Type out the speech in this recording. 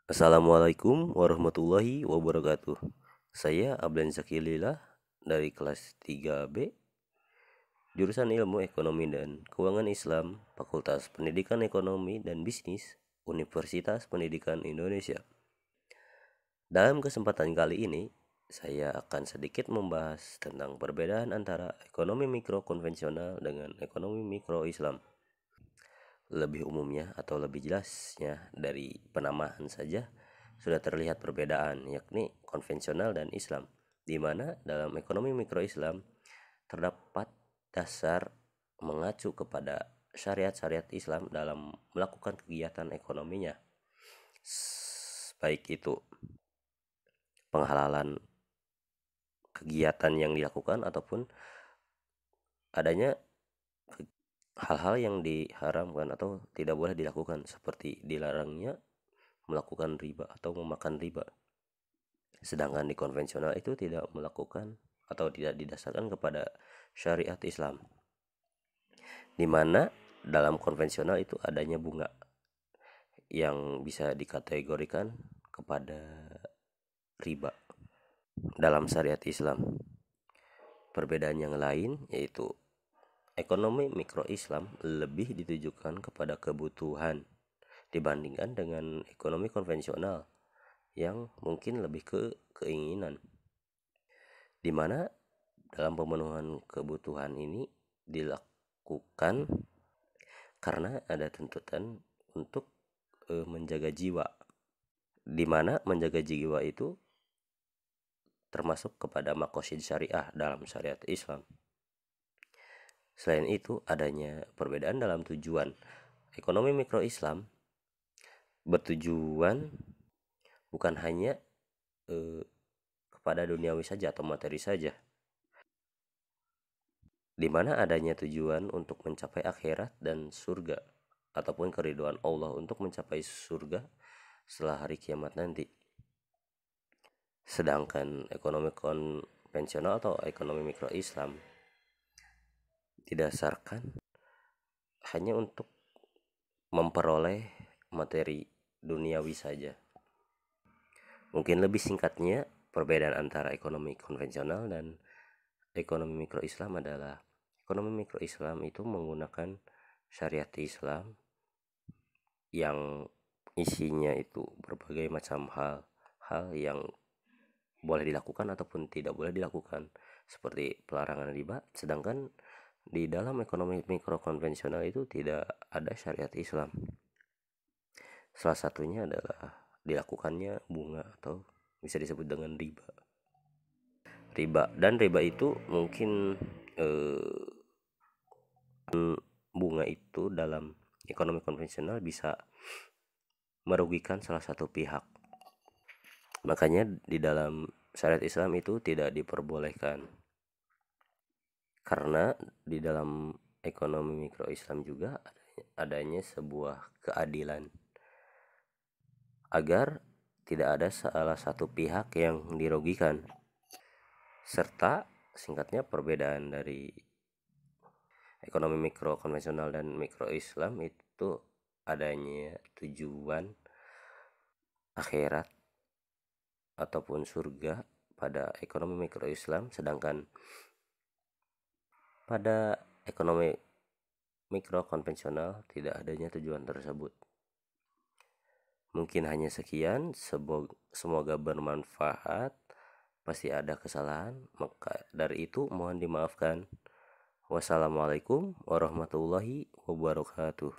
Assalamualaikum warahmatullahi wabarakatuh. Saya Ablan Zakilillah dari kelas 3B, jurusan Ilmu Ekonomi dan Keuangan Islam, Fakultas Pendidikan Ekonomi dan Bisnis, Universitas Pendidikan Indonesia. Dalam kesempatan kali ini, saya akan sedikit membahas tentang perbedaan antara ekonomi mikro konvensional dengan ekonomi mikro Islam. Lebih umumnya atau lebih jelasnya dari penamaan saja sudah terlihat perbedaan, yakni konvensional dan Islam, di mana dalam ekonomi mikro Islam terdapat dasar mengacu kepada syariat-syariat Islam dalam melakukan kegiatan ekonominya, baik itu penghalalan kegiatan yang dilakukan ataupun adanya hal-hal yang diharamkan atau tidak boleh dilakukan, seperti dilarangnya melakukan riba atau memakan riba. Sedangkan di konvensional itu tidak melakukan atau tidak didasarkan kepada syariat Islam, di mana dalam konvensional itu adanya bunga yang bisa dikategorikan kepada riba dalam syariat Islam. Perbedaan yang lain yaitu ekonomi mikro Islam lebih ditujukan kepada kebutuhan dibandingkan dengan ekonomi konvensional yang mungkin lebih ke keinginan, di mana dalam pemenuhan kebutuhan ini dilakukan karena ada tuntutan untuk menjaga jiwa, di mana menjaga jiwa itu termasuk kepada maqasid syariah dalam syariat Islam. Selain itu, adanya perbedaan dalam tujuan. Ekonomi mikro Islam bertujuan bukan hanya kepada duniawi saja atau materi saja, di mana adanya tujuan untuk mencapai akhirat dan surga ataupun keridhaan Allah untuk mencapai surga setelah hari kiamat nanti. Sedangkan ekonomi konvensional atau ekonomi mikro Islam didasarkan hanya untuk memperoleh materi duniawi saja. Mungkin lebih singkatnya, perbedaan antara ekonomi konvensional dan ekonomi mikro Islam adalah ekonomi mikro Islam itu menggunakan syariat Islam yang isinya itu berbagai macam hal yang boleh dilakukan ataupun tidak boleh dilakukan, seperti pelarangan riba. Sedangkan di dalam ekonomi mikro konvensional itu tidak ada syariat Islam. Salah satunya adalah dilakukannya bunga atau bisa disebut dengan riba. Dan riba itu mungkin bunga itu dalam ekonomi konvensional bisa merugikan salah satu pihak. Makanya di dalam syariat Islam itu tidak diperbolehkan. Karena di dalam ekonomi mikro Islam juga adanya sebuah keadilan, agar tidak ada salah satu pihak yang dirugikan. Serta singkatnya, perbedaan dari ekonomi mikro konvensional dan mikro Islam itu adanya tujuan akhirat ataupun surga pada ekonomi mikro Islam, sedangkan pada ekonomi mikro konvensional tidak adanya tujuan tersebut. Mungkin hanya sekian, semoga bermanfaat. Pasti ada kesalahan, maka dari itu mohon dimaafkan. Wassalamualaikum warahmatullahi wabarakatuh.